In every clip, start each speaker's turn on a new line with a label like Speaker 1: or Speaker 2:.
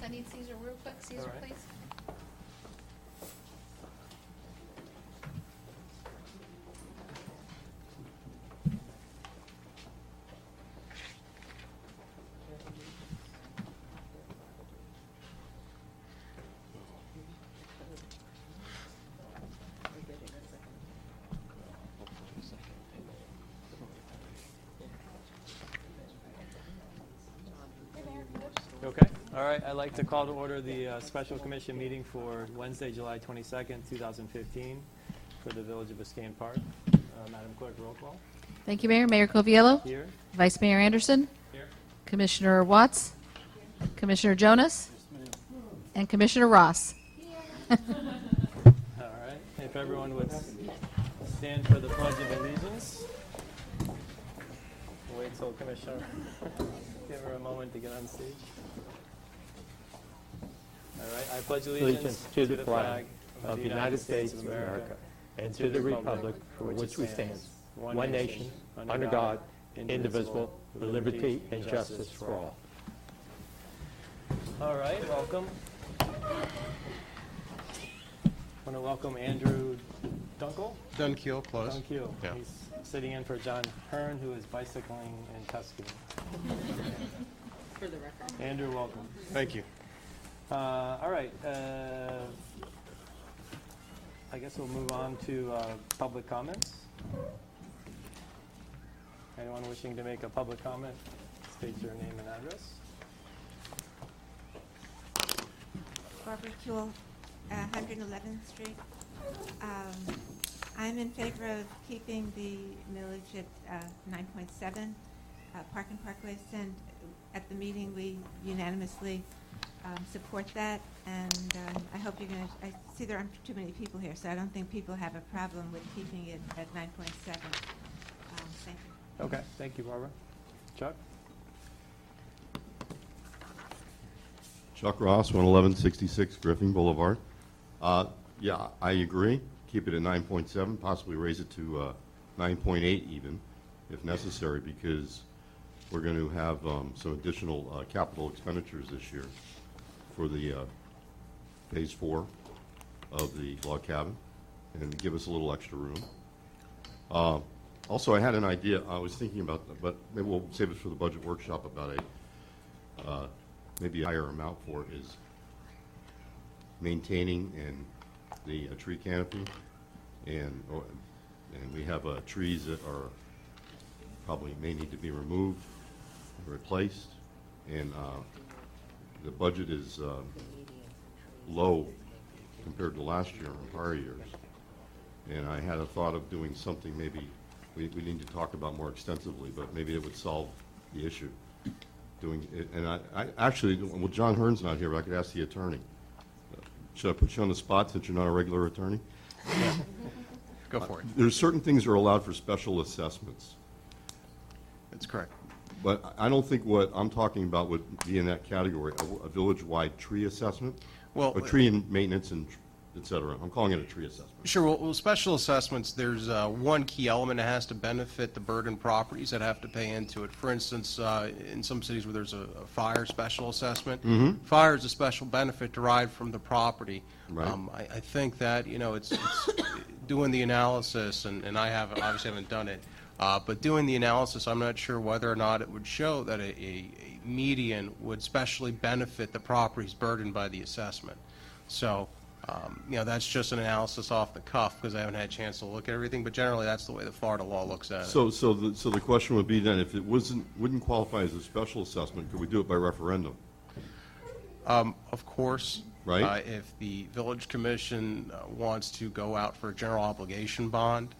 Speaker 1: I need Caesar real quick. Caesar,
Speaker 2: All right.
Speaker 1: please.
Speaker 2: Okay. All right. I'd like to call to order the special commission meeting for Wednesday, July 22nd, 2015 for the Village of Biscayne Park. Madam Clerk, roll call.
Speaker 3: Thank you, Mayor. Mayor Coviello.
Speaker 2: Here.
Speaker 3: Vice Mayor Anderson.
Speaker 2: Here.
Speaker 3: Commissioner Watts. Commissioner Jonas. And Commissioner Ross.
Speaker 2: All right. If everyone would stand for the Pledge of Allegiance. Wait till Commissioner, give her a moment to get on stage. All right. I pledge allegiance
Speaker 4: to the flag of the United States of America and to the republic for which we stand, one nation, under God, indivisible, with liberty and justice for all.
Speaker 2: All right, welcome. I want to welcome Andrew Dunkel.
Speaker 5: Dunkeel, close.
Speaker 2: Dunkel.
Speaker 5: Yeah.
Speaker 2: He's sitting in for John Hearn, who is bicycling in Tuscany.
Speaker 1: For the record.
Speaker 2: Andrew, welcome.
Speaker 5: Thank you.
Speaker 2: All right. I guess we'll move on to public comments. Anyone wishing to make a public comment, state your name and address.
Speaker 6: Barbara Kuehl, 111th Street. I'm in favor of keeping the millage at 9.7 Park and Parkways, and at the meeting we unanimously support that, and I hope you're going to, I see there aren't too many people here, so I don't think people have a problem with keeping it at 9.7. Thank you.
Speaker 2: Okay, thank you, Barbara. Chuck?
Speaker 7: Chuck Ross, 11166 Griffin Boulevard. Yeah, I agree. Keep it at 9.7, possibly raise it to 9.8 even, if necessary, because we're going to have some additional capital expenditures this year for the phase 4 of the log cabin, and give us a little extra room. Also, I had an idea. I was thinking about, but maybe we'll save it for the budget workshop, about maybe a higher amount for it is maintaining and the tree canopy, and we have trees that are probably may need to be removed, replaced, and the budget is low compared to last year and prior years. And I had a thought of doing something maybe we need to talk about more extensively, but maybe it would solve the issue. Doing it, and I actually, well, John Hearn's not here, but I could ask the attorney. Should I put you on the spot since you're not a regular attorney?
Speaker 5: Yeah. Go for it.
Speaker 7: There's certain things that are allowed for special assessments,
Speaker 5: That's correct.
Speaker 7: but I don't think what I'm talking about would be in that category, a village-wide tree assessment,
Speaker 5: Well,
Speaker 7: or tree and maintenance and et cetera. I'm calling it a tree assessment.
Speaker 5: sure. Well, special assessments, there's one key element that has to benefit the burdened properties that have to pay into it. For instance, in some cities where there's a fire special assessment, fire is a special benefit derived from the property.
Speaker 7: Right.
Speaker 5: I think that, you know, it's doing the analysis, and I obviously haven't done it, but doing the analysis, I'm not sure whether or not it would show that a median would specially benefit the properties burdened by the assessment. So, you know, that's just an analysis off the cuff because I haven't had a chance to look at everything, but generally that's the way the Florida law looks at it.
Speaker 7: So the question would be then, if it wouldn't qualify as a special assessment, could we do it by referendum?
Speaker 5: Of course,
Speaker 7: Right.
Speaker 5: If the village commission wants to go out for a general obligation bond,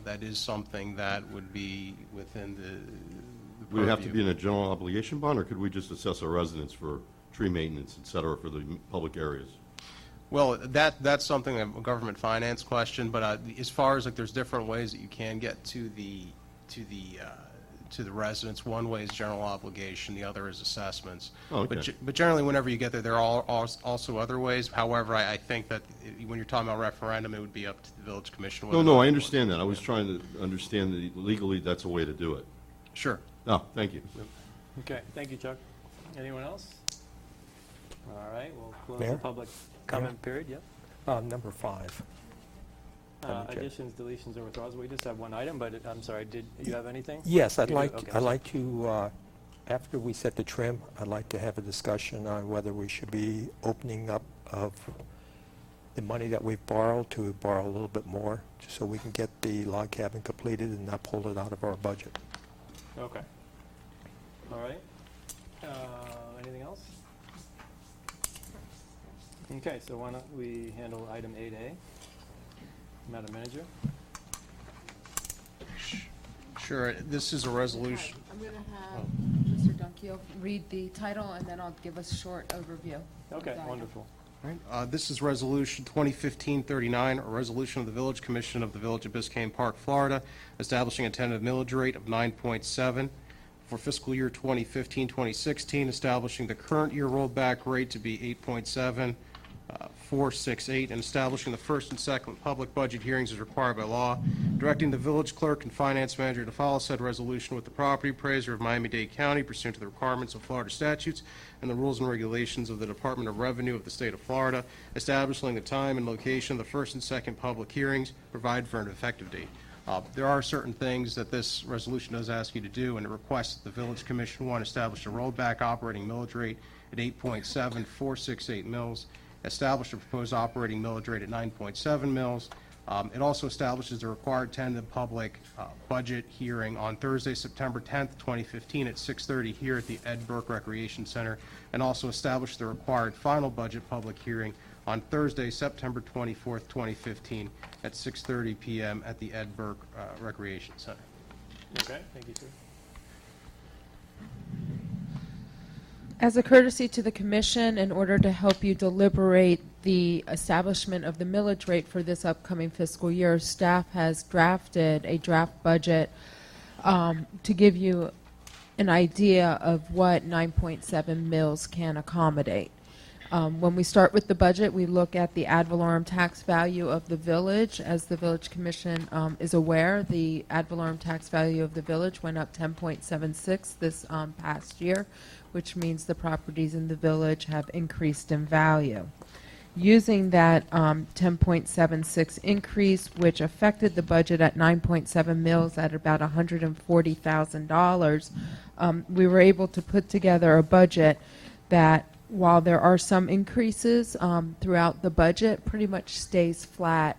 Speaker 5: that is something that would be within the
Speaker 7: Would it have to
Speaker 5: purview.
Speaker 7: be in a general obligation bond, or could we just assess our residents for tree maintenance, et cetera, for the public areas?
Speaker 5: Well, that's something, a government finance question, but as far as, like, there's different ways that you can get to the residents. One way is general obligation, the other is assessments.
Speaker 7: Oh, okay.
Speaker 5: But generally, whenever you get there are also other ways. However, I think that when you're talking about referendum, it would be up to the village commission. whether or
Speaker 7: No,
Speaker 5: not
Speaker 7: I
Speaker 5: they
Speaker 7: understand
Speaker 5: want
Speaker 7: that. I was trying to understand that legally that's a way to do it.
Speaker 5: Sure.
Speaker 7: No, thank you.
Speaker 2: Okay, thank you, Chuck. Anyone else? All right, we'll close
Speaker 4: Mayor?
Speaker 2: the public comment period, yep.
Speaker 4: Number 5. Madam Chair.
Speaker 2: Additions, deletions, or withdrawals, we just have one item, but I'm sorry, did you have anything?
Speaker 4: Yes,
Speaker 2: You do? Okay,
Speaker 4: I'd
Speaker 2: sorry.
Speaker 4: like to, after we set the trim, I'd like to have a discussion on whether we should be opening up of the money that we've borrowed to borrow a little bit more, just so we can get the log cabin completed and not pull it out of our budget.
Speaker 2: Okay. All right. Anything else? Okay, so why don't we handle item 8A? Madam Manager?
Speaker 5: Sure, this is a resolution.
Speaker 1: I'm going to have Mr. Dunkio read the title, and then I'll give a short overview. of
Speaker 2: Okay,
Speaker 1: the item.
Speaker 2: wonderful.
Speaker 5: This is Resolution 2015-39, a resolution of the Village Commission of the Village of Biscayne Park, Florida, establishing a tentative millage rate of 9.7 for fiscal year 2015-2016, establishing the current year rollback rate to be 8.7468, and establishing the first and second public budget hearings as required by law, directing the village clerk and finance manager to follow said resolution with the property appraiser of Miami-Dade County pursuant to the requirements of Florida statutes and the rules and regulations of the Department of Revenue of the state of Florida, establishing the time and location of the first and second public hearings, provide for an effective date. There are certain things that this resolution does ask you to do, and it requests that the Village Commission, one, establish a rollback operating millage rate at 8.7468 mils, establish a proposed operating millage rate at 9.7 mils. It also establishes the required tentative public budget hearing on Thursday, September 10th, 2015 at 6:30 here at the Ed Burke Recreation Center, and also established the required final budget public hearing on Thursday, September 24th, 2015 at 6:30 p.m. at the Ed Burke Recreation Center.
Speaker 2: Okay, thank you, sir.
Speaker 8: As a courtesy to the commission, in order to help you deliberate the establishment of the millage rate for this upcoming fiscal year, staff has drafted a draft budget to give you an idea of what 9.7 mills can accommodate. When we start with the budget, we look at the ad valorem tax value of the village. As the Village Commission is aware, the ad valorem tax value of the village went up 10.76 this past year, which means the properties in the village have increased in value. Using that 10.76 increase, which affected the budget at 9.7 mils at about $140,000, we were able to put together a budget that, while there are some increases throughout the budget, pretty much stays flat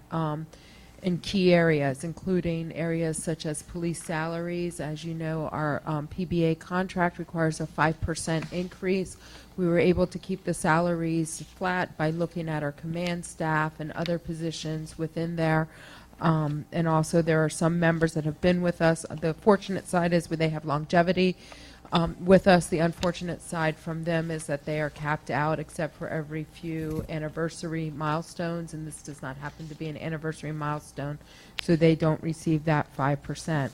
Speaker 8: in key areas, including areas such as police salaries. As you know, our PBA contract requires a 5% increase. We were able to keep the salaries flat by looking at our command staff and other positions within there. And also there are some members that have been with us. The fortunate side is where they have longevity with us. The unfortunate side from them is that they are capped out except for every few anniversary milestones, and this does not happen to be an anniversary milestone, so they don't receive that 5%.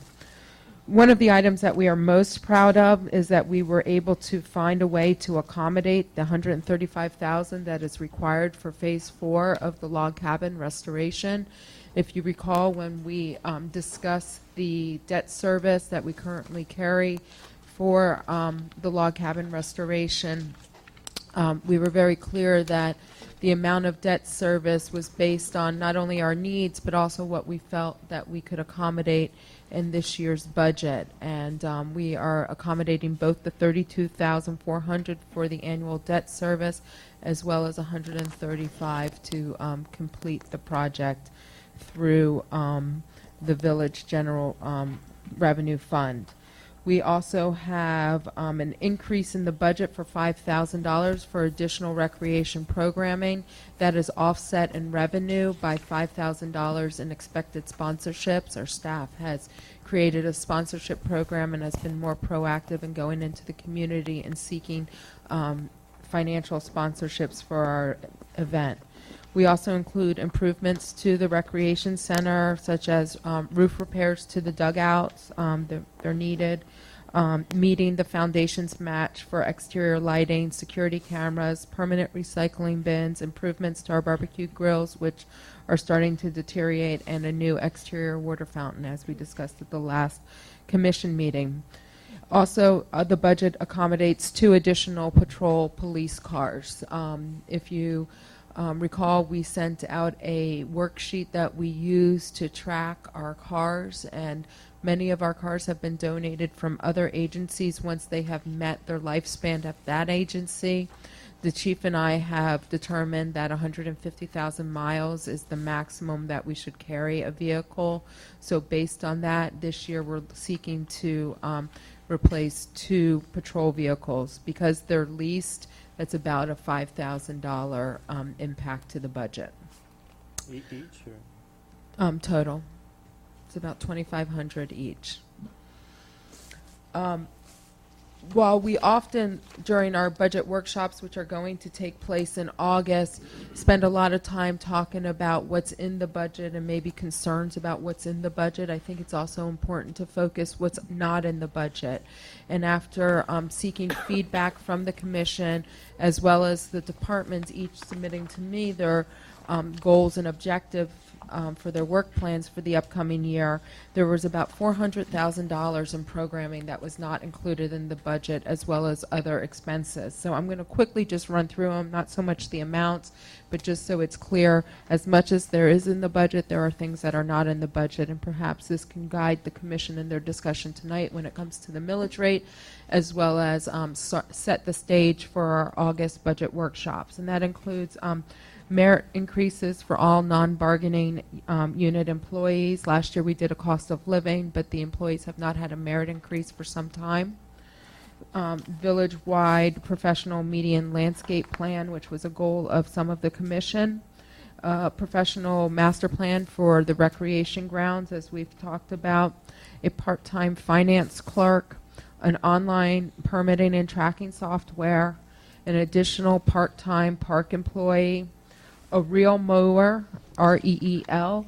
Speaker 8: One of the items that we are most proud of is that we were able to find a way to accommodate the $135,000 that is required for Phase 4 of the log cabin restoration. If you recall, when we discussed the debt service that we currently carry for the log cabin restoration, we were very clear that the amount of debt service was based on not only our needs, but also what we felt that we could accommodate in this year's budget. And we are accommodating both the $32,400 for the annual debt service, as well as $135 to complete the project through the village general revenue fund. We also have an increase in the budget for $5,000 for additional recreation programming that is offset in revenue by $5,000 in expected sponsorships. Our staff has created a sponsorship program and has been more proactive in going into the community and seeking financial sponsorships for our event. We also include improvements to the recreation center, such as roof repairs to the dugouts. They're needed. Meeting the foundations match for exterior lighting, security cameras, permanent recycling bins, improvements to our barbecue grills, which are starting to deteriorate, and a new exterior water fountain, as we discussed at the last commission meeting. Also, the budget accommodates 2 additional patrol police cars. If you recall, we sent out a worksheet that we use to track our cars, and many of our cars have been donated from other agencies once they have met their lifespan at that agency. The chief and I have determined that 150,000 miles is the maximum that we should carry a vehicle. So based on that, this year we're seeking to replace 2 patrol vehicles. Because they're leased, that's about a $5,000 impact to the budget.
Speaker 2: Each, or?
Speaker 8: Total. It's about $2,500 each. While we often, during our budget workshops, which are going to take place in August, spend a lot of time talking about what's in the budget and maybe concerns about what's in the budget, I think it's also important to focus what's not in the budget. And after seeking feedback from the commission, as well as the departments each submitting to me their goals and objectives for their work plans for the upcoming year, there was about $400,000 in programming that was not included in the budget, as well as other expenses. So I'm going to quickly just run through them, not so much the amounts, but just so it's clear, as much as there is in the budget, there are things that are not in the budget, and perhaps this can guide the commission in their discussion tonight when it comes to the millage rate, as well as set the stage for our August budget workshops. And that includes merit increases for all non-bargaining unit employees. Last year we did a cost of living, but the employees have not had a merit increase for some time. Village-wide professional median landscape plan, which was a goal of some of the commission. Professional master plan for the recreation grounds, as we've talked about. A part-time finance clerk. An online permitting and tracking software. An additional part-time park employee. A reel mower, R-E-E-L,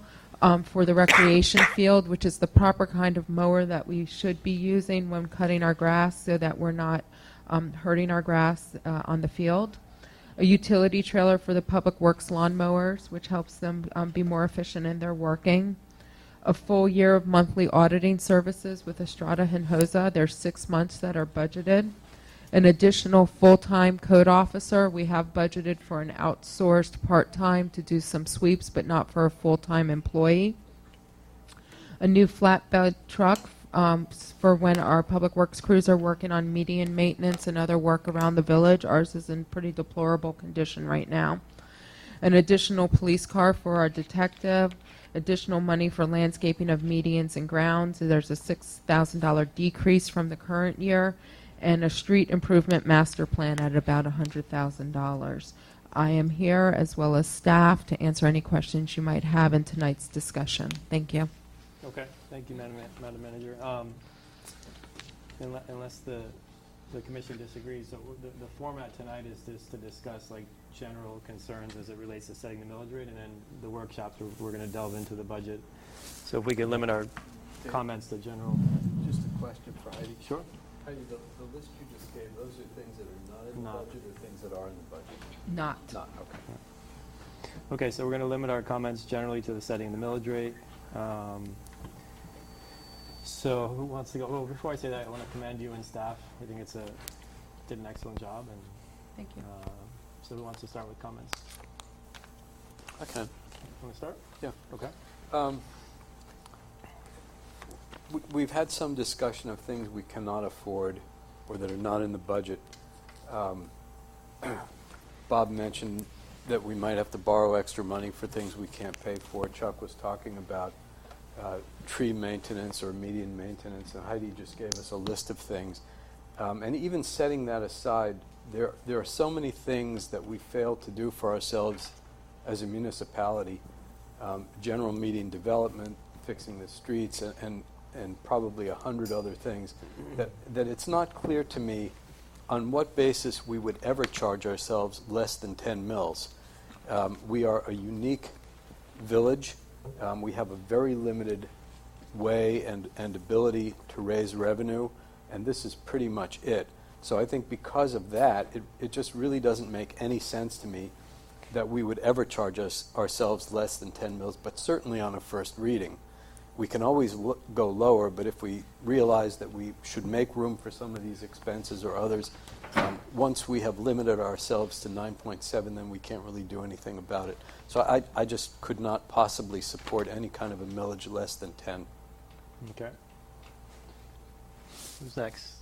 Speaker 8: for the recreation field, which is the proper kind of mower that we should be using when cutting our grass so that we're not hurting our grass on the field. A utility trailer for the public works lawn mowers, which helps them be more efficient in their working. A full year of monthly auditing services with Estrada Hinojosa. There's 6 months that are budgeted. An additional full-time code officer. We have budgeted for an outsourced part-time to do some sweeps, but not for a full-time employee. A new flatbed truck for when our public works crews are working on median maintenance and other work around the village. Ours is in pretty deplorable condition right now. An additional police car for our detective. Additional money for landscaping of medians and grounds. There's a $6,000 decrease from the current year. And a street improvement master plan at about $100,000. I am here, as well as staff, to answer any questions you might have in tonight's discussion. Thank you.
Speaker 2: Okay, thank you, Madam Manager. Unless the commission disagrees, so the format tonight is just to discuss like general concerns as it relates to setting the millage rate, and then the workshops we're going to delve into the budget. So if we could limit our comments to general.
Speaker 9: Just a question for Heidi.
Speaker 2: Sure.
Speaker 9: Heidi, the list you just gave, those are things that are not in the
Speaker 2: Not.
Speaker 9: budget or things that are in the budget?
Speaker 8: Not.
Speaker 9: Not, okay.
Speaker 2: Okay, so we're going to limit our comments generally to the setting of the millage rate. So who wants to go? Well, before I say that, I want to commend you and staff. I think did an excellent job. And
Speaker 8: Thank you.
Speaker 2: so who wants to start with comments?
Speaker 9: I can.
Speaker 2: Want to start?
Speaker 9: Yeah.
Speaker 2: Okay.
Speaker 9: We've had some discussion of things we cannot afford or that are not in the budget. Bob mentioned that we might have to borrow extra money for things we can't pay for. Chuck was talking about tree maintenance or median maintenance, and Heidi just gave us a list of things. And even setting that aside, there are so many things that we fail to do for ourselves as a municipality. General median development, fixing the streets, and probably 100 other things, that it's not clear to me on what basis we would ever charge ourselves less than 10 mils. We are a unique village. We have a very limited way and ability to raise revenue, and this is pretty much it. So I think because of that, it just really doesn't make any sense to me that we would ever charge ourselves less than 10 mils, but certainly on a first reading. we can always go lower, but if we realize that we should make room for some of these expenses or others, once we have limited ourselves to 9.7, then we can't really do anything about it. So I just could not possibly support any kind of a millage less than 10.
Speaker 2: Okay. Who's next?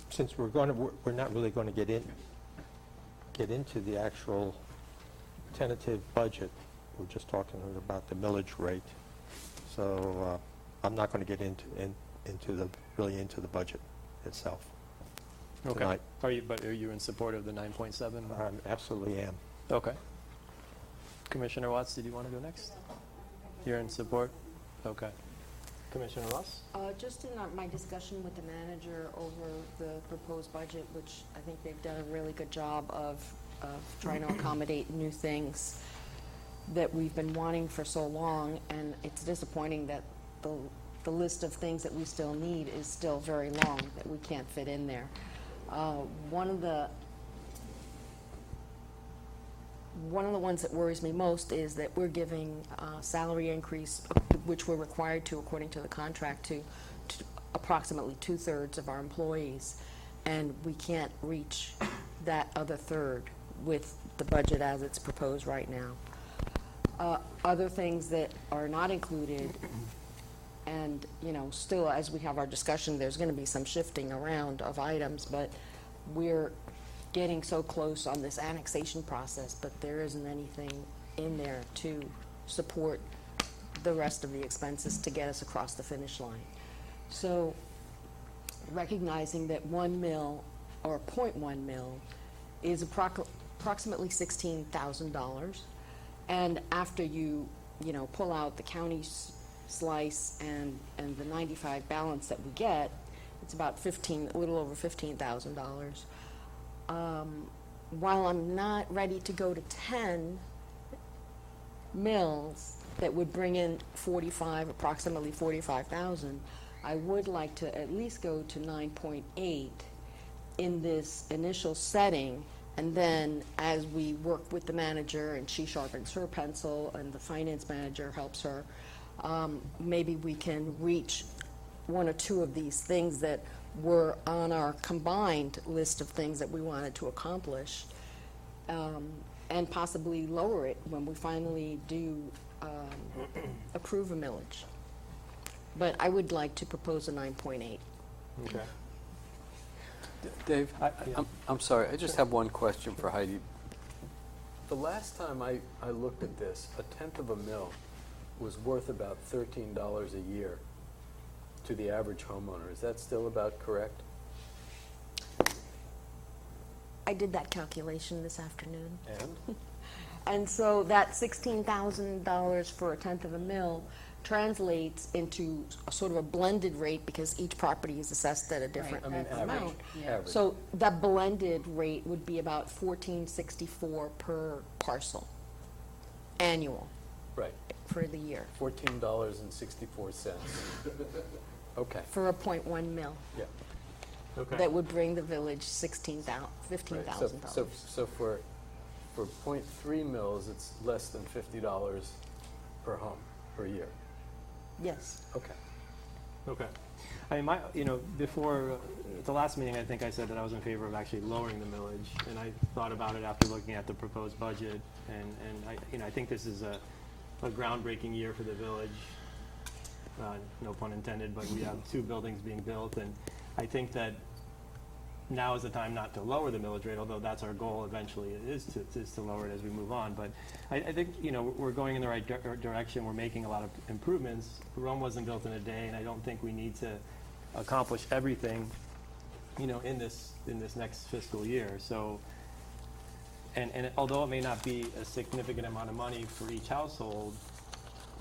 Speaker 4: Since we're not really going to get into the actual tentative budget, we're just talking about the millage rate. So I'm not going to get into the budget itself.
Speaker 2: Okay.
Speaker 4: Tonight.
Speaker 2: Are you in support of the 9.7?
Speaker 4: I absolutely am.
Speaker 2: Okay. Commissioner Watts, did you want to go next? You're in support? Okay. Commissioner Ross?
Speaker 10: Just in my discussion with the manager over the proposed budget, which I think they've done a really good job of trying to accommodate new things that we've been wanting for so long, and it's disappointing that the list of things that we still need is still very long, that we can't fit in there. One of the ones that worries me most is that we're giving salary increase, which we're required to according to the contract, to approximately 2/3 of our employees, and we can't reach that other third with the budget as it's proposed right now. Other things that are not included, and still as we have our discussion, there's going to be some shifting around of items, but we're getting so close on this annexation process, but there isn't anything in there to support the rest of the expenses to get us across the finish line. So recognizing that 1 mil or 0.1 mil is approximately $16,000, and after you pull out the county slice and the 95 balance that we get, it's about a little over $15,000. While I'm not ready to go to 10 mills that would bring in approximately 45,000, I would like to at least go to 9.8 in this initial setting, and then as we work with the manager and she sharpens her pencil and the finance manager helps her, maybe we can reach one or two of these things that were on our combined list of things that we wanted to accomplish, and possibly lower it when we finally do approve a millage. But I would like to propose a 9.8.
Speaker 2: Okay.
Speaker 9: Dave,
Speaker 2: Yeah.
Speaker 9: I'm sorry, I just have one question for Heidi. The last time I looked at this, a tenth of a mil was worth about $13 a year to the average homeowner. Is that still about correct?
Speaker 10: I did that calculation this afternoon.
Speaker 9: And?
Speaker 10: And so that $16,000 for a tenth of a mil translates into a sort of a blended rate, because each property is assessed at a different
Speaker 9: I mean,
Speaker 10: amount.
Speaker 9: average.
Speaker 10: So that blended rate would be about $14.64 per parcel, annual,
Speaker 9: Right,
Speaker 10: for the year,
Speaker 9: $14.64. Okay,
Speaker 10: for a 0.1 mil.
Speaker 9: yeah.
Speaker 2: Okay.
Speaker 10: That would bring the village $15,000.
Speaker 9: Right. So for 0.3 mils, it's less than $50 per home per year.
Speaker 10: Yes.
Speaker 9: Okay.
Speaker 2: Okay. I mean, before the last meeting, I think I said that I was in favor of actually lowering the millage, and I thought about it after looking at the proposed budget, and I think this is a groundbreaking year for the village. No pun intended, but we have 2 buildings being built, and I think that now is the time not to lower the millage rate, although that's our goal eventually, is to lower it as we move on. But I think, we're going in the right direction. We're making a lot of improvements. Rome wasn't built in a day, and I don't think we need to accomplish everything, in this next fiscal year. So, and although it may not be a significant amount of money for each household,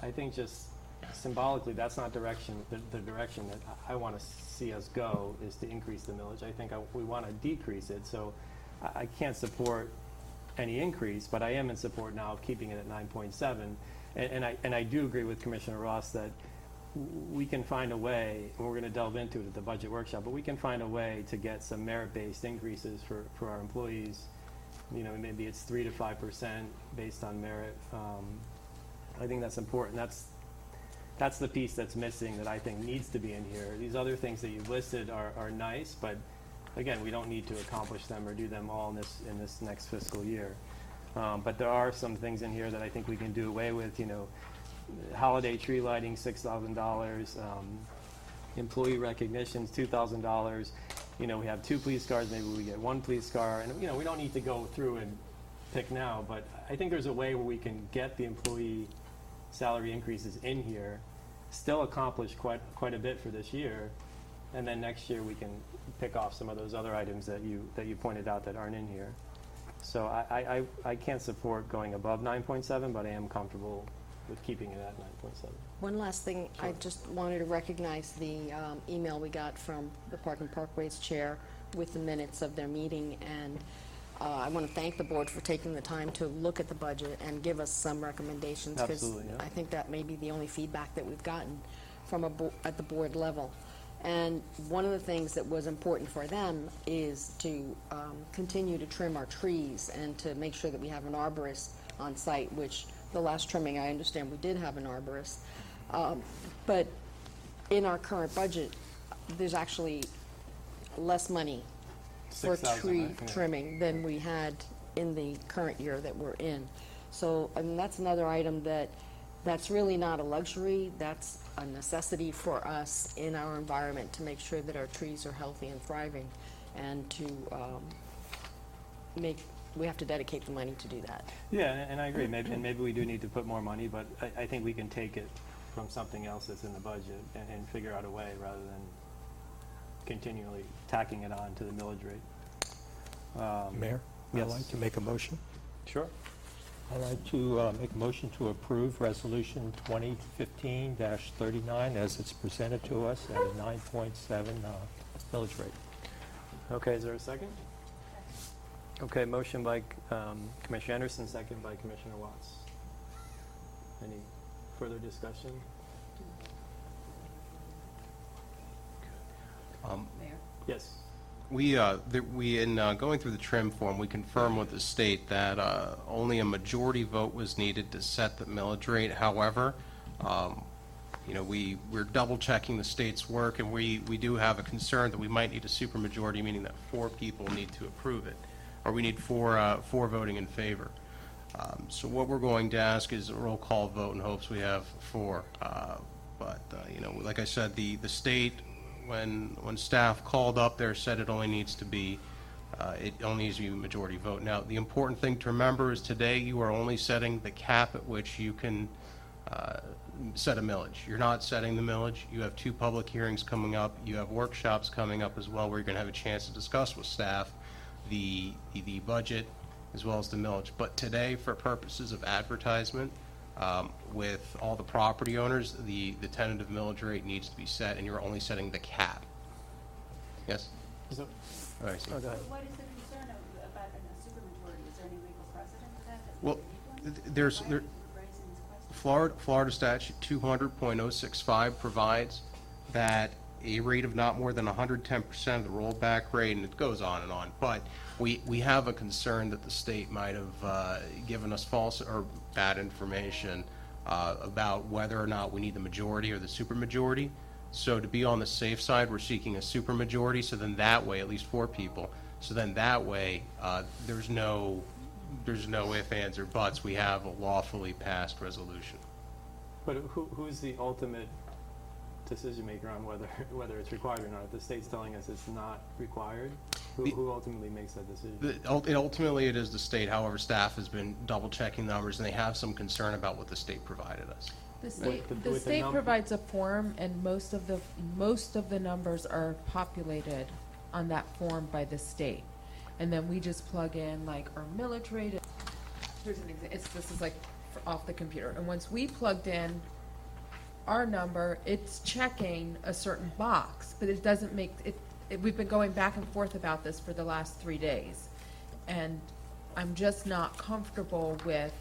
Speaker 2: I think just symbolically, that's not the direction that I want to see us go, is to increase the millage. I think we want to decrease it. So I can't support any increase, but I am in support now of keeping it at 9.7. And I do agree with Commissioner Ross that we can find a way, and we're going to delve into it at the budget workshop, but we can find a way to get some merit-based increases for our employees. Maybe it's 3 to 5% based on merit. I think that's important. that's the piece that's missing that I think needs to be in here. These other things that you've listed are nice, but again, we don't need to accomplish them or do them all in this next fiscal year. But there are some things in here that I think we can do away with, holiday tree lighting, $6,000, employee recognitions, $2,000. We have 2 police cars, maybe we get 1 police car, and, we don't need to go through and pick now, but I think there's a way where we can get the employee salary increases in here, still accomplish quite a bit for this year, and then next year we can pick off some of those other items that you pointed out that aren't in here. So I can't support going above 9.7, but I am comfortable with keeping it at 9.7.
Speaker 10: One last thing, I
Speaker 2: Sure.
Speaker 10: just wanted to recognize the email we got from the Park and Parkways Chair with the minutes of their meeting, and I want to thank the board for taking the time to look at the budget and give us some recommendations. 'Cause
Speaker 2: Absolutely, yeah.
Speaker 10: I think that may be the only feedback that we've gotten from at the board level. And one of the things that was important for them is to continue to trim our trees and to make sure that we have an arborist on site, which the last trimming, I understand we did have an arborist. But in our current budget, there's actually less money for
Speaker 2: 6,000,
Speaker 10: tree
Speaker 2: right? Yeah.
Speaker 10: trimming than we had in the current year that we're in. So, I mean, that's another item that's really not a luxury, that's a necessity for us in our environment to make sure that our trees are healthy and thriving, and to we have to dedicate the money to do that.
Speaker 2: Yeah, and I agree, maybe we do need to put more money, but I think we can take it from something else that's in the budget and figure out a way rather than continually tacking it on to the millage rate.
Speaker 4: Mayor, I'd
Speaker 2: Yes.
Speaker 4: like to make a motion.
Speaker 2: Sure.
Speaker 4: I'd like to make a motion to approve Resolution 2015-39 as it's presented to us at a 9.7 millage rate.
Speaker 2: Okay, is there a second? Okay, motion by Commissioner Anderson, second by Commissioner Watts. Any further discussion?
Speaker 1: Mayor?
Speaker 2: Yes.
Speaker 5: We in going through the trim form, we confirmed with the state that only a majority vote was needed to set the millage rate. However, we're double checking the state's work, and we do have a concern that we might need a supermajority, meaning that 4 people need to approve it, or we need 4 voting in favor. So what we're going to ask is a roll call vote in hopes we have 4. But like I said, the state, when staff called up there, said it only needs to be a majority vote. Now, the important thing to remember is today you are only setting the cap at which you can set a millage. You're not setting the millage. You have 2 public hearings coming up. You have workshops coming up as well, where you're going to have a chance to discuss with staff the budget as well as the millage. But today, for purposes of advertisement, with all the property owners, the tentative millage rate needs to be set, and you're only setting the cap. Yes?
Speaker 2: So,
Speaker 5: All right, so-
Speaker 2: go ahead.
Speaker 11: What is the concern about a supermajority? Is there any legal precedent for that?
Speaker 5: Well, there's Florida statute 200.065 provides that a rate of not more than 110% of the rollback rate, and it goes on and on. But we have a concern that the state might have given us false or bad information about whether or not we need the majority or the supermajority. So to be on the safe side, we're seeking a supermajority, so then that way, at least 4 people, so then that way, there's no ifs, ands, or buts. We have a lawfully passed resolution.
Speaker 2: But who's the ultimate decision maker on whether it's required or not? If the state's telling us it's not required, who ultimately makes that decision?
Speaker 5: Ultimately, it is the state. However, staff has been double checking numbers, and they have some concern about what the state provided us.
Speaker 8: The state,
Speaker 2: with
Speaker 8: the
Speaker 2: the
Speaker 8: state
Speaker 2: num-
Speaker 8: provides a form, and most of the numbers are populated on that form by the state. And then we just plug in like our millage rate. Here's an example, this is like off the computer. And once we plugged in our number, it's checking a certain box, but it doesn't make, we've been going back and forth about this for the last 3 days. And I'm just not comfortable with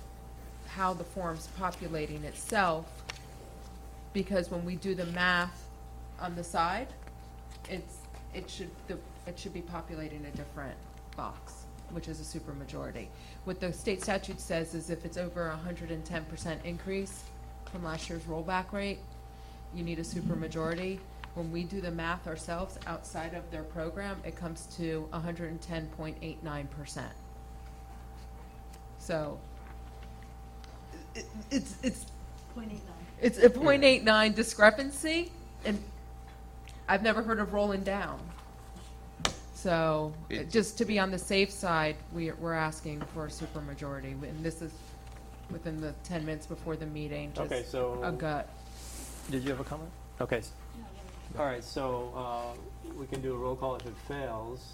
Speaker 8: how the form's populating itself, because when we do the math on the side, it should be populating a different box, which is a supermajority. What the state statute says is if it's over 110% increase from last year's rollback rate, you need a supermajority. When we do the math ourselves outside of their program, it comes to 110.89%. So it's
Speaker 11: 0.89.
Speaker 8: it's a 0.89 discrepancy, and I've never heard of rolling down. So just to be on the safe side, we're asking for a supermajority, and this is within the 10 minutes before the meeting. Just
Speaker 2: Okay, so-
Speaker 8: a gut.
Speaker 2: Did you have a comment? Okay. All right, so we can do a roll call if it fails,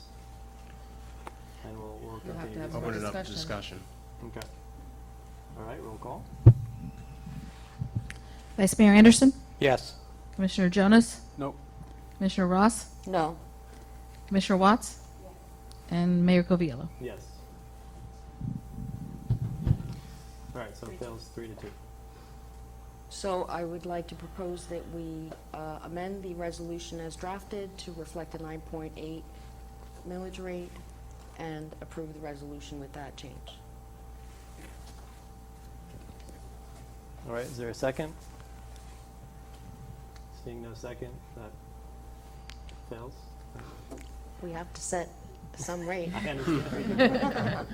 Speaker 2: and we'll
Speaker 8: You'll have to
Speaker 2: continue.
Speaker 8: have
Speaker 2: this.
Speaker 8: more
Speaker 5: Open it up to
Speaker 8: discussion.
Speaker 5: discussion.
Speaker 2: Okay. All right, roll call.
Speaker 3: Vice Mayor Anderson,
Speaker 4: Yes.
Speaker 3: Commissioner Jonas,
Speaker 9: Nope.
Speaker 3: Commissioner Ross,
Speaker 10: No.
Speaker 3: Commissioner Watts, and Mayor Coviello.
Speaker 2: Yes. All right, so it fails 3-2.
Speaker 10: So I would like to propose that we amend the resolution as drafted to reflect a 9.8 millage rate and approve the resolution with that change.
Speaker 2: All right, is there a second? Seeing no second, that fails.
Speaker 10: We have to set some rate.
Speaker 2: I understand.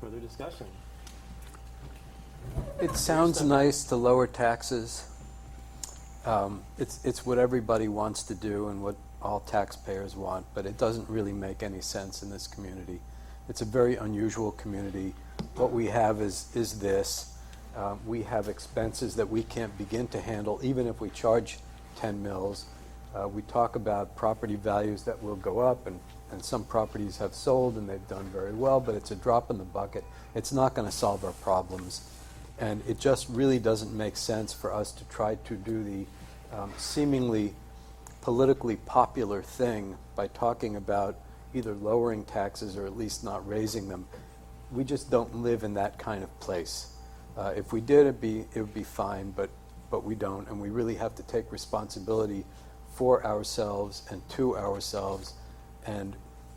Speaker 2: Further discussion?
Speaker 9: It sounds nice to lower taxes. It's what everybody wants to do and what all taxpayers want, but it doesn't really make any sense in this community. It's a very unusual community. What we have is this. We have expenses that we can't begin to handle, even if we charge 10 mills. We talk about property values that will go up, and some properties have sold and they've done very well, but it's a drop in the bucket. It's not going to solve our problems. And it just really doesn't make sense for us to try to do the seemingly politically popular thing by talking about either lowering taxes or at least not raising them. We just don't live in that kind of place. If we did, it would be fine, but we don't, and we really have to take responsibility for ourselves and to ourselves, and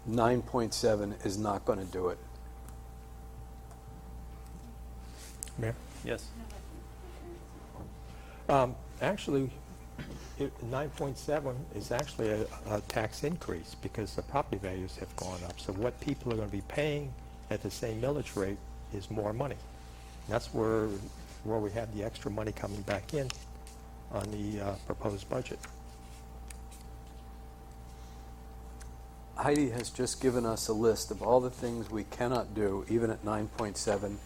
Speaker 9: 9.7 is not going to do it.
Speaker 4: Mayor?
Speaker 2: Yes.
Speaker 4: Actually, 9.7 is actually a tax increase because the property values have gone up. So what people are going to be paying at the same millage rate is more money. And that's where we have the extra money coming back in on the proposed budget.
Speaker 9: Heidi has just given us a list of all the things we cannot do, even at 9.7.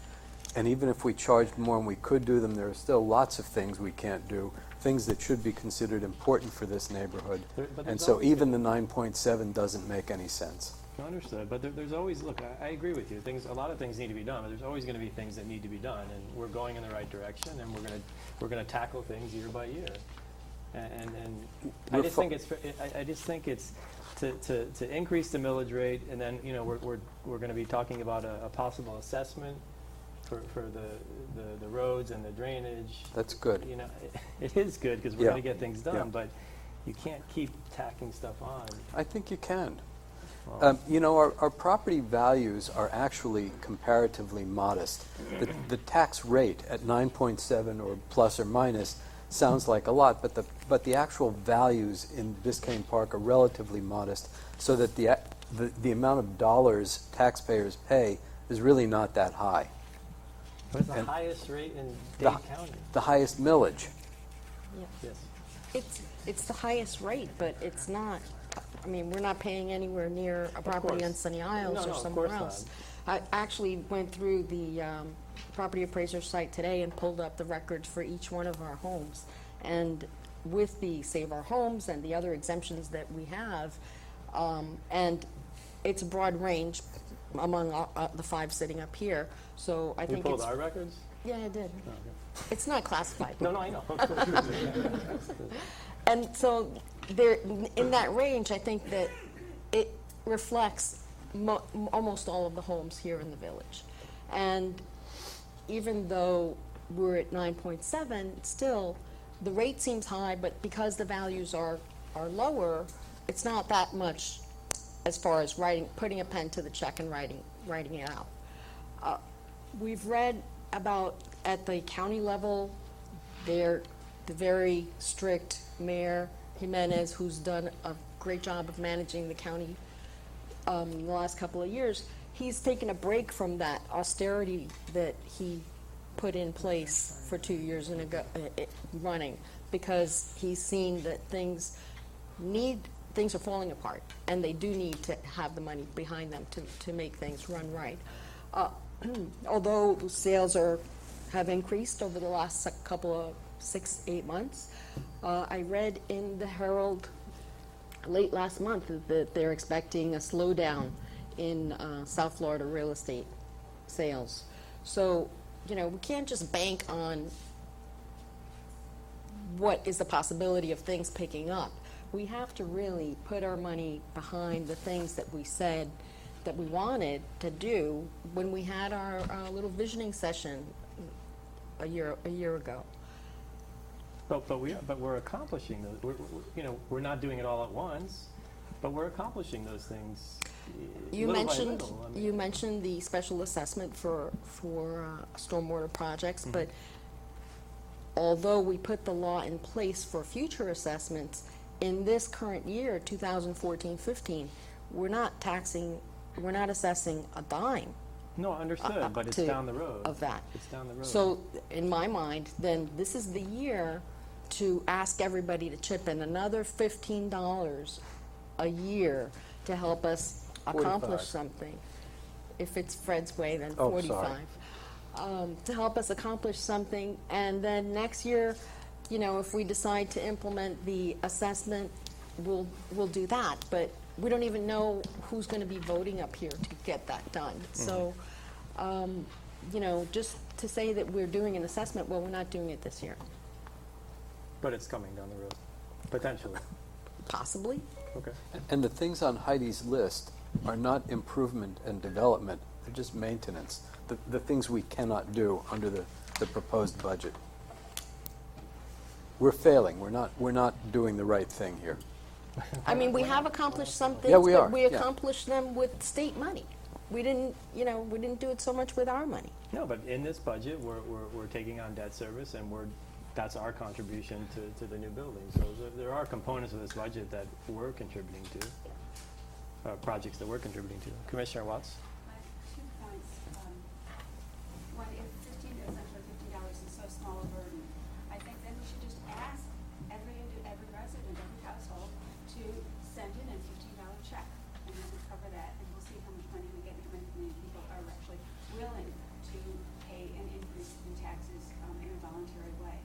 Speaker 9: And even if we charged more and we could do them, there are still lots of things we can't do, things that should be considered important for this neighborhood.
Speaker 2: But
Speaker 9: And
Speaker 2: there's
Speaker 9: so
Speaker 2: always-
Speaker 9: even the 9.7 doesn't make any sense.
Speaker 2: Understood, but there's always, look, I agree with you. A lot of things need to be done, but there's always going to be things that need to be done, and we're going in the right direction, and we're going to tackle things year by year. And I just think it's to increase the millage rate, and then we're going to be talking about a possible assessment for the roads and the drainage.
Speaker 9: That's good.
Speaker 2: It is good because we're
Speaker 9: Yeah.
Speaker 2: going to get things done,
Speaker 9: Yeah.
Speaker 2: but you can't keep tacking stuff on.
Speaker 9: I think you can.
Speaker 2: Well,
Speaker 9: Our property values are actually comparatively modest. The tax rate at 9.7 or plus or minus sounds like a lot, but the actual values in Biscayne Park are relatively modest, so that the amount of dollars taxpayers pay is really not that high.
Speaker 2: What's the
Speaker 9: and
Speaker 2: highest rate in
Speaker 9: The-
Speaker 2: Dade County?
Speaker 9: The highest millage.
Speaker 2: Yes.
Speaker 10: It's the highest rate, but it's not, I mean, we're not paying anywhere near a property
Speaker 2: course.
Speaker 10: on Sunny Isles
Speaker 2: No,
Speaker 10: or
Speaker 2: of
Speaker 10: somewhere
Speaker 2: course
Speaker 10: else. I actually went through the property appraiser site today and pulled up the records for each one of our homes. And with the Save Our Homes and the other exemptions that we have, and it's a broad range among the five sitting up here, so I
Speaker 2: You
Speaker 10: think
Speaker 2: pulled
Speaker 10: it's...
Speaker 2: our records?
Speaker 10: Yeah, I did.
Speaker 2: Oh, okay.
Speaker 10: It's not classified.
Speaker 2: No, I know.
Speaker 10: And so there, in that range, I think that it reflects almost all of the homes here in the village. And even though we're at 9.7, still, the rate seems high, but because the values are lower, it's not that much as far as putting a pen to the check and writing it out. We've read about, at the county level, the very strict Mayor Jimenez, who's done a great job of managing the county in the last couple of years. He's taken a break from that austerity that he put in place for 2 years running, because he's seen that things are falling apart, and they do need to have the money behind them to make things run right. Although sales have increased over the last couple of 6-8 months, I read in the Herald late last month that they're expecting a slowdown in South Florida real estate sales. So, we can't just bank on what is the possibility of things picking up. We have to really put our money behind the things that we said that we wanted to do when we had our little visioning session a year ago.
Speaker 2: But we're accomplishing those. We're not doing it all at once, but we're accomplishing those things.
Speaker 10: You
Speaker 2: little by
Speaker 10: mentioned
Speaker 2: little. I mean,
Speaker 10: you mentioned the special assessment for stormwater projects, but although we put the law in place for future assessments, in this current year, 2014-15, we're not assessing a dime
Speaker 2: No, understood, but it's down the road.
Speaker 10: of that.
Speaker 2: It's down the road.
Speaker 10: So, in my mind, then this is the year to ask everybody to chip in another $15 a year to help us accomplish
Speaker 9: 45.
Speaker 10: something. If it's Fred's way, then
Speaker 9: Oh,
Speaker 10: 45. To help us accomplish something, and then next year, if we decide to implement the assessment, we'll do that. But we don't even know who's going to be voting up here to get that done. So, just to say that we're doing an assessment, well, we're not doing it this year.
Speaker 2: But it's coming down the road, potentially.
Speaker 10: Possibly.
Speaker 2: Okay.
Speaker 9: And the things on Heidi's list are not improvement and development, they're just maintenance. The things we cannot do under the proposed budget. We're failing, we're not doing the right thing here.
Speaker 10: I mean, we have accomplished some things,
Speaker 9: Yeah, we are,
Speaker 10: but we
Speaker 9: yeah.
Speaker 10: accomplished them with state money. We didn't do it so much with our money.
Speaker 2: No, but in this budget, we're taking on debt service, and that's our contribution to the new building. So there are components of this budget that we're contributing to, projects that we're contributing to. Commissioner Watts?
Speaker 11: I have 2 points. One, if essentially $15 is so small a burden, I think then we should just ask every resident, every household to send in a $15 check, and then we'll cover that, and we'll see how much money we get, and how many people are actually willing to pay an increase in taxes in a voluntary way.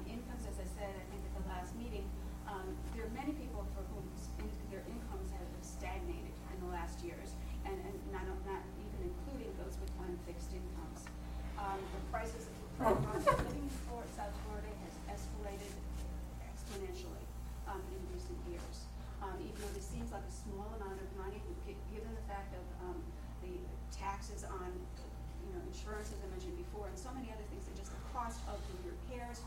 Speaker 11: Incomes, as I said, I think at the last meeting, there are many people for whom their incomes have stagnated in the last years, and not even including those with unfixed incomes. The prices of living in South Florida has escalated exponentially in recent years. Even though this seems like a small amount of money, given the fact of the taxes on insurance, as I mentioned before, and so many other things, and just the cost of the repairs,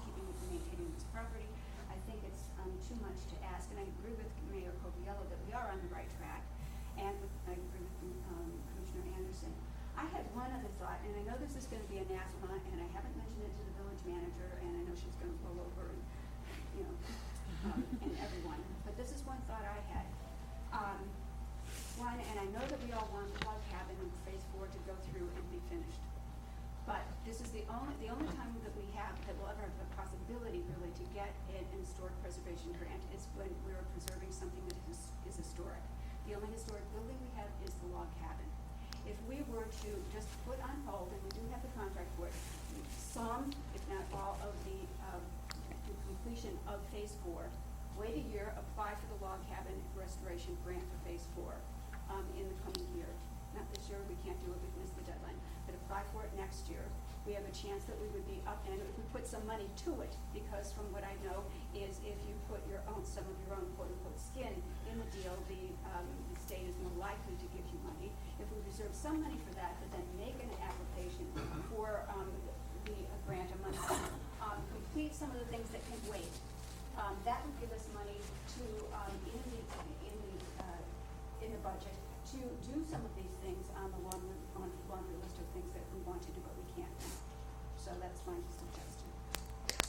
Speaker 11: maintaining this property, I think it's too much to ask. And I agree with Mayor Coviello that we are on the right track, and I agree with Commissioner Anderson. I had one other thought, and I know this is going to be anathema, and I haven't mentioned it to the village manager, and I know she's going to roll over and and everyone. But this is one thought I had. One, and I know that we all want the log cabin in phase 4 to go through and be finished. But this is the only time that we have that we'll ever have the possibility really to get an historic preservation grant is when we're preserving something that is historic. The only historic building we have is the log cabin. If we were to just put on hold, and we do have the contract for it, some, if not all, of the completion of phase 4, wait a year, apply for the log cabin restoration grant for phase 4 in the coming year. Not this year, we can't do it, we've missed the deadline, but apply for it next year. We have a chance that we would be up, and if we put some money to it, because from what I know is if you put some of your own quote-unquote skin in the deal, the state is more likely to give you money. If we reserve some money for that, but then make an application for the grant of money, complete some of the things that can wait. That would give us money to in the budget to do some of these things on the laundry list of things that we want to do, but we can't now. So that's my suggestion.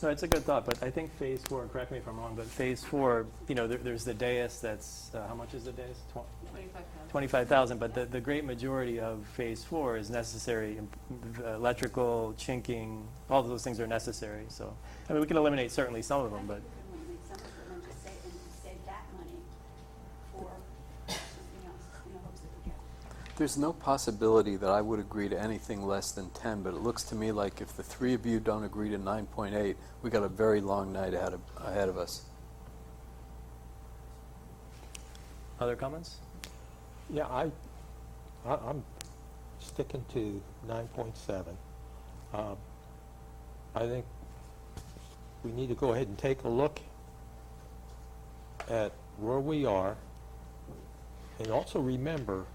Speaker 2: No, it's a good thought, but I think phase 4, correct me if I'm wrong, but phase 4, you know, there's the dais that's, how much is the dais? 25,000, but the great majority of phase 4 is necessary, electrical, chinking, all of those things are necessary, so, I mean, we can eliminate certainly some of them, but.
Speaker 11: We can eliminate some of them and just save that money for something else in the hopes that we get.
Speaker 9: There's no possibility that I would agree to anything less than 10, but it looks to me like if the three of you don't agree to 9.8, we got a very long night ahead of us.
Speaker 2: Other comments?
Speaker 4: Yeah, I'm sticking to 9.7. I think we need to go ahead and take a look at where we are. And also remember,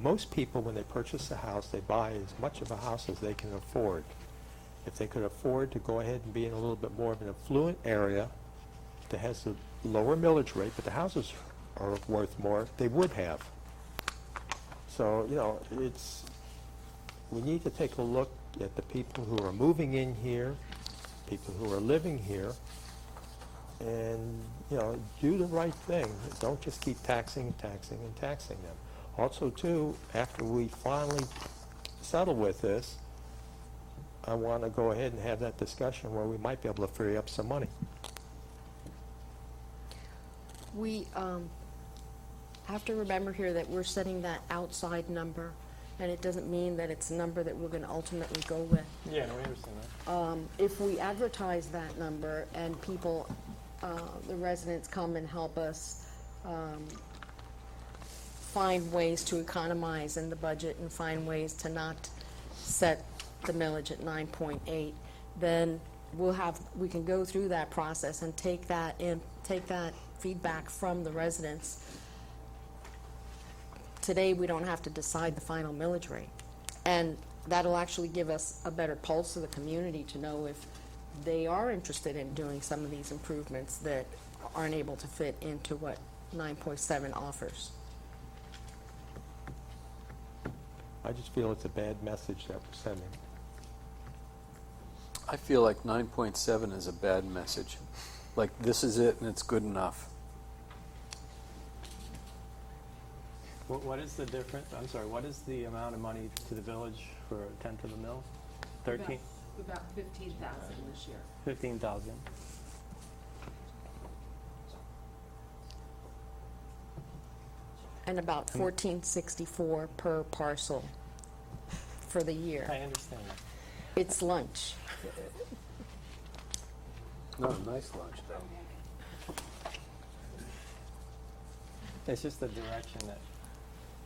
Speaker 4: most people, when they purchase a house, they buy as much of a house as they can afford. If they could afford to go ahead and be in a little bit more of an affluent area that has a lower millage rate, but the houses are worth more, they would have. So, you know, we need to take a look at the people who are moving in here, people who are living here, and, you know, do the right thing. Don't just keep taxing and taxing and taxing them. Also, too, after we finally settle with this, I want to go ahead and have that discussion where we might be able to free up some money.
Speaker 10: We have to remember here that we're setting that outside number, and it doesn't mean that it's a number that we're going to ultimately go with.
Speaker 2: Yeah, no, we understand that.
Speaker 10: If we advertise that number and people, the residents come and help us find ways to economize in the budget and find ways to not set the millage at 9.8, then we can go through that process and take that feedback from the residents. Today, we don't have to decide the final millage rate. And that'll actually give us a better pulse of the community to know if they are interested in doing some of these improvements that aren't able to fit into what 9.7 offers.
Speaker 4: I just feel it's a bad message that we're sending.
Speaker 9: I feel like 9.7 is a bad message. Like, this is it and it's good enough.
Speaker 2: What is the difference, I'm sorry, what is the amount of money to the village for a tenth of a mill? 13?
Speaker 8: About 15,000 this year.
Speaker 2: 15,000.
Speaker 10: And about $14.64 per parcel for the year.
Speaker 2: I understand that.
Speaker 10: It's lunch.
Speaker 9: Not a nice lunch, though.
Speaker 2: It's just the direction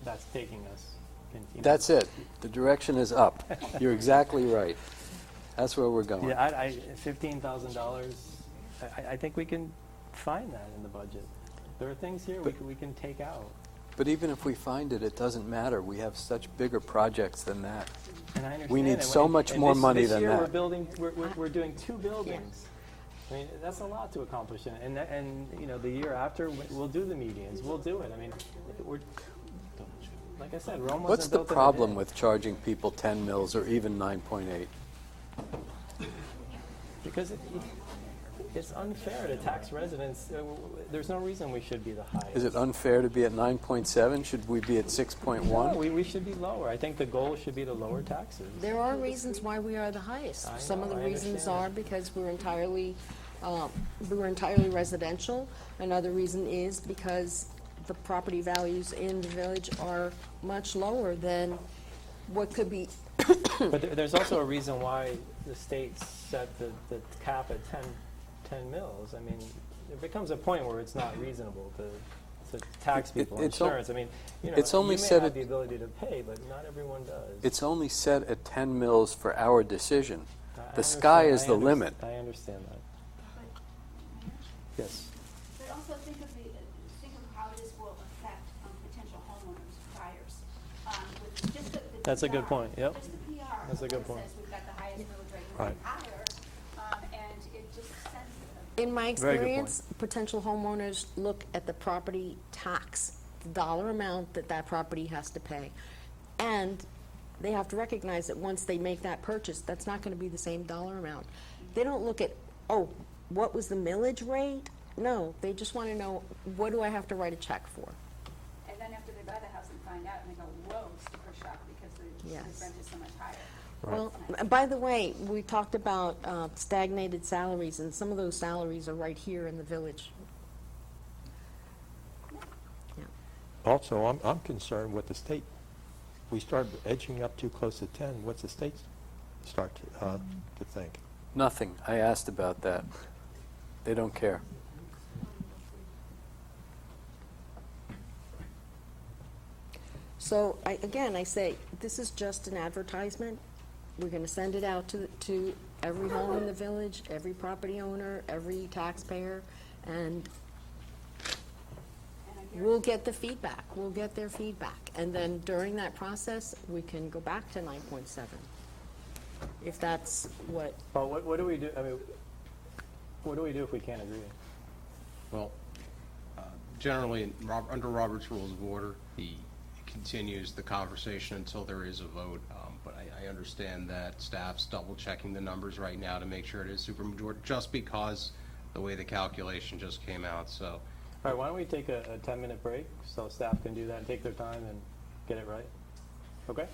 Speaker 2: that's taking us.
Speaker 9: That's it. The direction is up. You're exactly right. That's where we're going.
Speaker 2: Yeah, $15,000, I think we can find that in the budget. There are things here we can take out.
Speaker 9: But even if we find it, it doesn't matter. We have such bigger projects than that.
Speaker 2: And I understand
Speaker 9: We need
Speaker 2: that.
Speaker 9: so much more money
Speaker 2: this
Speaker 9: than
Speaker 2: year
Speaker 9: that.
Speaker 2: we're doing 2 buildings. I mean, that's a lot to accomplish. And you know, the year after, we'll do the medians. We'll do it. I mean, like I said, Rome wasn't
Speaker 9: What's the
Speaker 2: built in a
Speaker 9: problem
Speaker 2: day.
Speaker 9: with charging people 10 mils or even 9.8?
Speaker 2: Because it's unfair to tax residents. There's no reason we should be the highest.
Speaker 9: Is it unfair to be at 9.7? Should we be at 6.1?
Speaker 2: No, we should be lower. I think the goal should be to lower taxes.
Speaker 10: There are reasons why we are the highest.
Speaker 2: I
Speaker 10: Some of
Speaker 2: know,
Speaker 10: the
Speaker 2: I
Speaker 10: reasons
Speaker 2: understand
Speaker 10: are because we're entirely residential. Another reason is because the property values in the village are much lower than what could be.
Speaker 2: But there's also a reason why the state set the cap at 10 mils. I mean, it becomes a point where it's not reasonable to tax people on insurance. I mean, you know,
Speaker 9: it's only
Speaker 2: you may
Speaker 9: set
Speaker 2: have
Speaker 9: at-
Speaker 2: the ability to pay, but not everyone does.
Speaker 9: It's only set at 10 mils for our decision.
Speaker 2: I
Speaker 9: The sky
Speaker 2: understand-
Speaker 9: is the limit.
Speaker 2: I understand that. Yes.
Speaker 11: But also think of how this will affect potential homeowners, buyers. With just the
Speaker 2: That's a good
Speaker 11: PR,
Speaker 2: point, yep.
Speaker 11: Just the PR.
Speaker 2: That's a good
Speaker 11: that
Speaker 2: point.
Speaker 11: says we've got the highest millage rate,
Speaker 4: Right.
Speaker 11: higher, and it just sends
Speaker 10: In my
Speaker 2: Very good point.
Speaker 10: experience, potential homeowners look at the property tax, the dollar amount that property has to pay, and they have to recognize that once they make that purchase, that's not going to be the same dollar amount. They don't look at, oh, what was the millage rate? No, they just want to know, what do I have to write a check for?
Speaker 11: And then after they buy the house and find out, and they go, whoa, sticker shock, because the
Speaker 10: Yes.
Speaker 11: rent is so much higher.
Speaker 10: Well, by the way, we talked about stagnated salaries, and some of those salaries are right here in the village.
Speaker 4: Also, I'm concerned with the state. We start edging up too close to 10, what's the state start to think?
Speaker 9: Nothing. I asked about that. They don't care.
Speaker 10: So, again, I say, this is just an advertisement. We're going to send it out to every home in the village, every property owner, every taxpayer, and we'll get the feedback. We'll get their feedback. And then during that process, we can go back to 9.7, if that's what.
Speaker 2: Well, what do we do, I mean, what do we do if we can't agree?
Speaker 5: Well, generally, under Robert's Rules of Order, he continues the conversation until there is a vote. But I understand that staff's double-checking the numbers right now to make sure it is supermajority, just because the way the calculation just came out, so.
Speaker 2: All right, why don't we take a 10-minute break so staff can do that and take their time and get it right? Okay?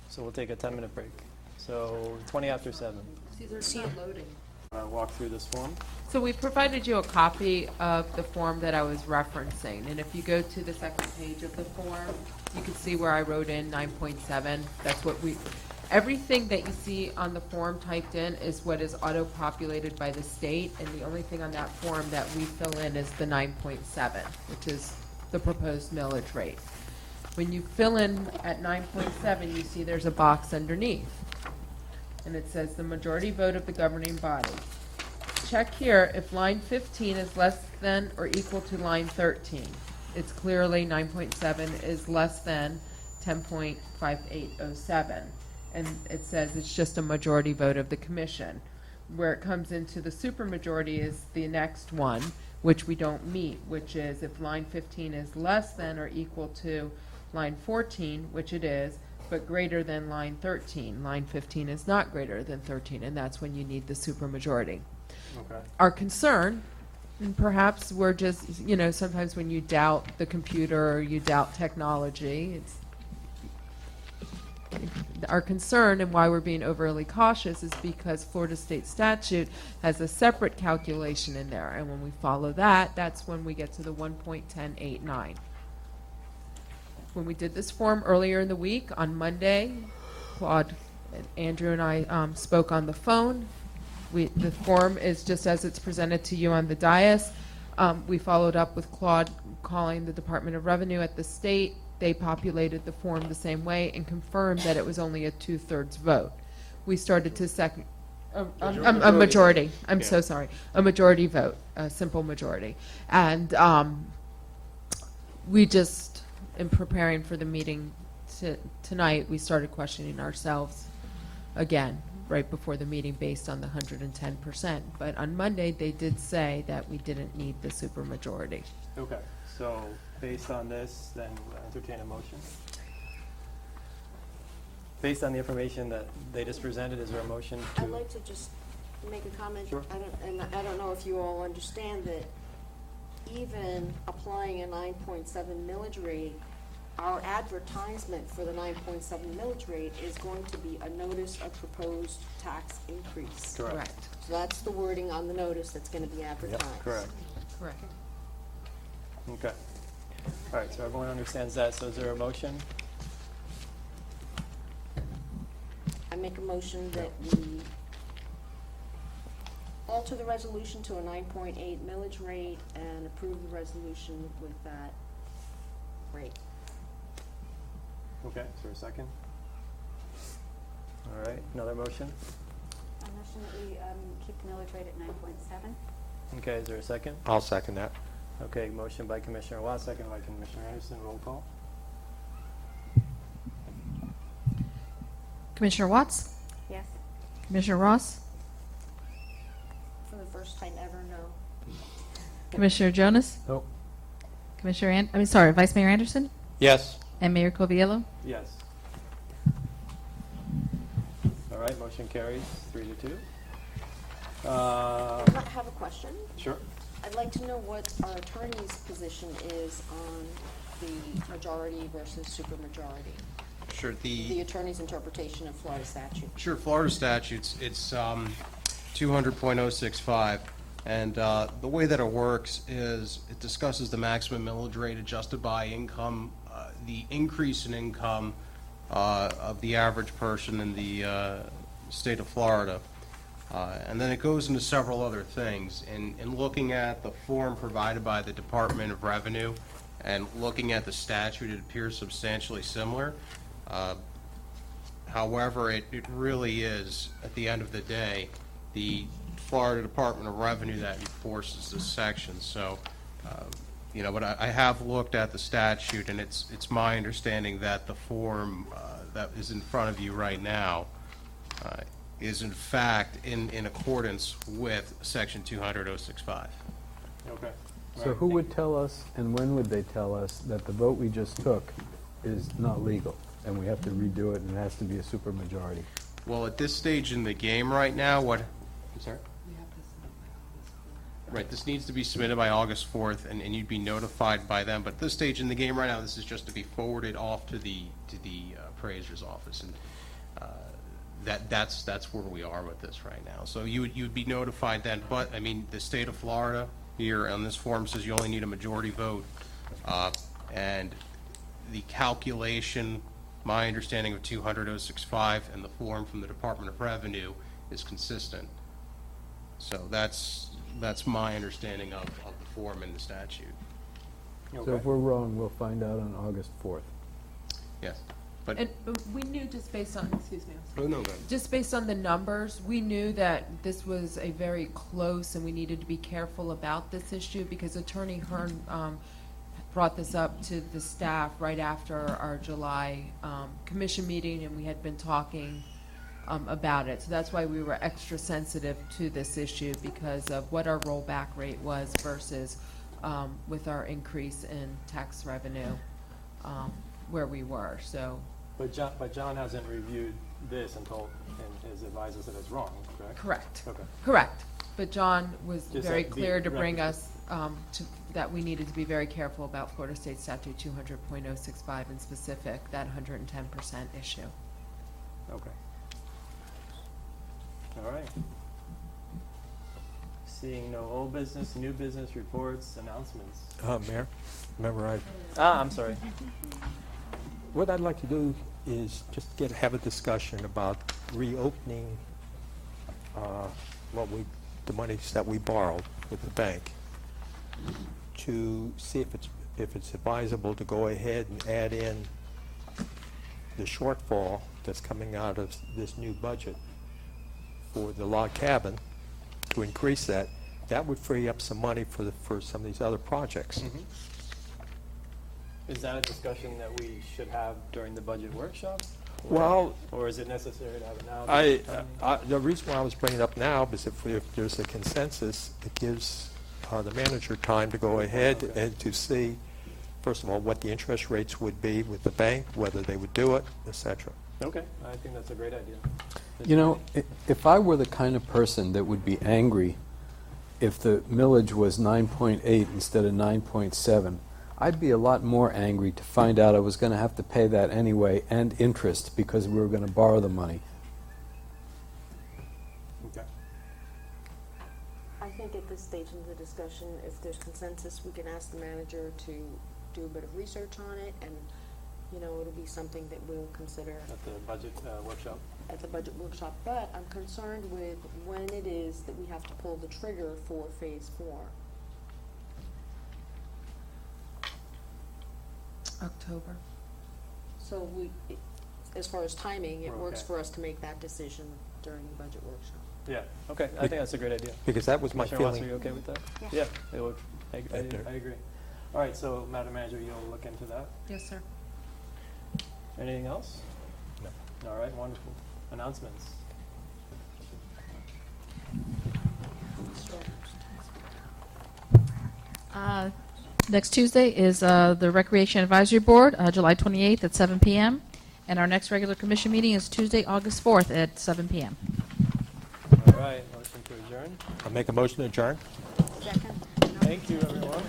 Speaker 2: So we'll take a 10-minute break. So 20 after 7.
Speaker 10: See, they're still loading.
Speaker 2: Walk through this form.
Speaker 8: So we provided you a copy of the form that I was referencing, and if you go to the second page of the form, you can see where I wrote in 9.7. That's what everything that you see on the form typed in is what is auto-populated by the state, and the only thing on that form that we fill in is the 9.7, which is the proposed millage rate. When you fill in at 9.7, you see there's a box underneath, and it says the majority vote of the governing body. Check here if line 15 is less than or equal to line 13. It's clearly 9.7 is less than 10.5807. And it says it's just a majority vote of the commission. Where it comes into the supermajority is the next one, which we don't meet, which is if line 15 is less than or equal to line 14, which it is, but greater than line 13. Line 15 is not greater than 13, and that's when you need the supermajority.
Speaker 2: Okay.
Speaker 8: Our concern, and perhaps we're just, sometimes when you doubt the computer or you doubt technology, our concern and why we're being overly cautious is because Florida state statute has a separate calculation in there, and when we follow that, that's when we get to the 1.1089. When we did this form earlier in the week, on Monday, Claude, Andrew and I spoke on the phone. The form is just as it's presented to you on the dais. We followed up with Claude calling the Department of Revenue at the state. They populated the form the same way and confirmed that it was only a 2/3 vote. We started to a majority. I'm so sorry. A majority vote, a simple majority. And we just, in preparing for the meeting tonight, we started questioning ourselves again right before the meeting based on the 110%. But on Monday, they did say that we didn't need the supermajority.
Speaker 2: Okay, so based on this, then we'll entertain a motion. Based on the information that they just presented, is there a motion to?
Speaker 10: I'd like to just make a comment.
Speaker 2: Sure.
Speaker 10: I don't know if you all understand that even applying a 9.7 millage rate, our advertisement for the 9.7 millage rate is going to be a notice of proposed tax increase.
Speaker 2: Correct.
Speaker 10: So that's the wording on the notice that's going to be advertised.
Speaker 2: Correct.
Speaker 8: Correct.
Speaker 2: Okay. All right, so everyone understands that. So is there a motion?
Speaker 10: I make a motion that we alter the resolution to a 9.8 millage rate and approve the resolution with that rate.
Speaker 2: Okay, is there a second? All right, another motion?
Speaker 11: I motion that we keep the millage rate at 9.7.
Speaker 2: Okay, is there a second?
Speaker 4: I'll second that.
Speaker 2: Okay, motion by Commissioner Watts, second by Commissioner Anderson. Roll call.
Speaker 3: Commissioner Watts?
Speaker 11: Yes.
Speaker 3: Commissioner Ross?
Speaker 10: For the first time ever, no.
Speaker 3: Commissioner Jonas?
Speaker 2: Nope.
Speaker 3: Vice Mayor Anderson?
Speaker 4: Yes.
Speaker 3: And Mayor Coviello?
Speaker 2: Yes. right, motion carries 3-2.
Speaker 10: I have a question.
Speaker 2: Sure.
Speaker 10: I'd like to know what our attorney's position is on the majority versus supermajority.
Speaker 5: Sure,
Speaker 10: The attorney's interpretation of Florida statute.
Speaker 5: Sure, Florida statutes, it's 200.065, and the way that it works is it discusses the maximum millage rate adjusted by income, the increase in income of the average person in the state of Florida. And then it goes into several other things. In looking at the form provided by the Department of Revenue and looking at the statute, it appears substantially similar. However, it really is, at the end of the day, the Florida Department of Revenue that enforces this section. So, but I have looked at the statute, and it's my understanding that the form that is in front of you right now is in fact in accordance with Section 200.065.
Speaker 2: Okay.
Speaker 9: So who would tell us, and when would they tell us, that the vote we just took is not legal, and we have to redo it, and it has to be a supermajority?
Speaker 5: Well, at this stage in the game right now, I'm sorry? Right, this needs to be submitted by August 4th, and you'd be notified by them. But at this stage in the game right now, this is just to be forwarded off to the appraiser's office, and that's where we are with this right now. So you'd be notified then. But I mean, the state of Florida here on this form says you only need a majority vote, and the calculation, my understanding of 200.065 and the form from the Department of Revenue is consistent. So that's my understanding of the form in the statute.
Speaker 9: So
Speaker 2: Okay.
Speaker 9: if we're wrong, we'll find out on August 4th.
Speaker 5: Yes, but
Speaker 8: And we knew just based on, excuse me,
Speaker 5: oh, no, go ahead.
Speaker 8: just based on the numbers, we knew that this was a very close, and we needed to be careful about this issue, because Attorney Hearn brought this up to the staff right after our July commission meeting, and we had been talking about it. So that's why we were extra sensitive to this issue, because of what our rollback rate was versus with our increase in tax revenue where we were. So
Speaker 2: But John hasn't reviewed this and has advised us that it's wrong, correct?
Speaker 8: correct.
Speaker 2: Okay.
Speaker 8: Correct. But John was
Speaker 2: Just
Speaker 8: very
Speaker 2: that the
Speaker 8: clear to bring
Speaker 2: reference-
Speaker 8: us that we needed to be very careful about Florida State Statute 200.065 in specific, that 110% issue.
Speaker 2: Okay. All right. Seeing no old business, new business, reports, announcements.
Speaker 4: Mayor, remember
Speaker 2: I'm sorry.
Speaker 4: what I'd like to do is just have a discussion about reopening the monies that we borrowed with the bank, to see if it's advisable to go ahead and add in the shortfall that's coming out of this new budget for the log cabin, to increase that. That would free up some money for some of these other projects.
Speaker 2: Is that a discussion that we should have during the budget workshop?
Speaker 4: Well,
Speaker 2: Or is it necessary to have it now?
Speaker 4: the reason why I was bringing it up now is if there's a consensus, it gives the manager time to go ahead and to see, first of all, what the interest rates would be with the bank, whether they would do it, et cetera.
Speaker 2: Okay, I think that's a great idea.
Speaker 9: You know, if I were the kind of person that would be angry if the millage was 9.8 instead of 9.7, I'd be a lot more angry to find out I was going to have to pay that anyway, and interest, because we were going to borrow the money.
Speaker 2: Okay.
Speaker 10: I think at this stage in the discussion, if there's consensus, we can ask the manager to do a bit of research on it, and, it'll be something that we'll consider
Speaker 2: At the budget workshop.
Speaker 10: at the budget workshop. But I'm concerned with when it is that we have to pull the trigger for phase 4.
Speaker 8: October.
Speaker 10: So as far as timing, it
Speaker 2: We're
Speaker 10: works
Speaker 2: okay.
Speaker 10: for us to make that decision during the budget workshop.
Speaker 2: Yeah, okay, I think that's a great idea.
Speaker 4: Because that was my
Speaker 2: Commissioner Ross, are
Speaker 4: feeling.
Speaker 2: you okay with that?
Speaker 10: Yeah.
Speaker 2: It would, I agree. All right, so Madam Manager, you'll look into that.
Speaker 8: Yes, sir.
Speaker 2: Anything else?
Speaker 4: No.
Speaker 2: All right, wonderful. Announcements.
Speaker 3: Next Tuesday is the Recreation Advisory Board, July 28th at 7 p.m. And our next regular commission meeting is Tuesday, August 4th at 7 p.m.
Speaker 2: All right, motion to adjourn.
Speaker 4: I'll make a motion to adjourn.
Speaker 10: Second?
Speaker 2: Thank you, everyone.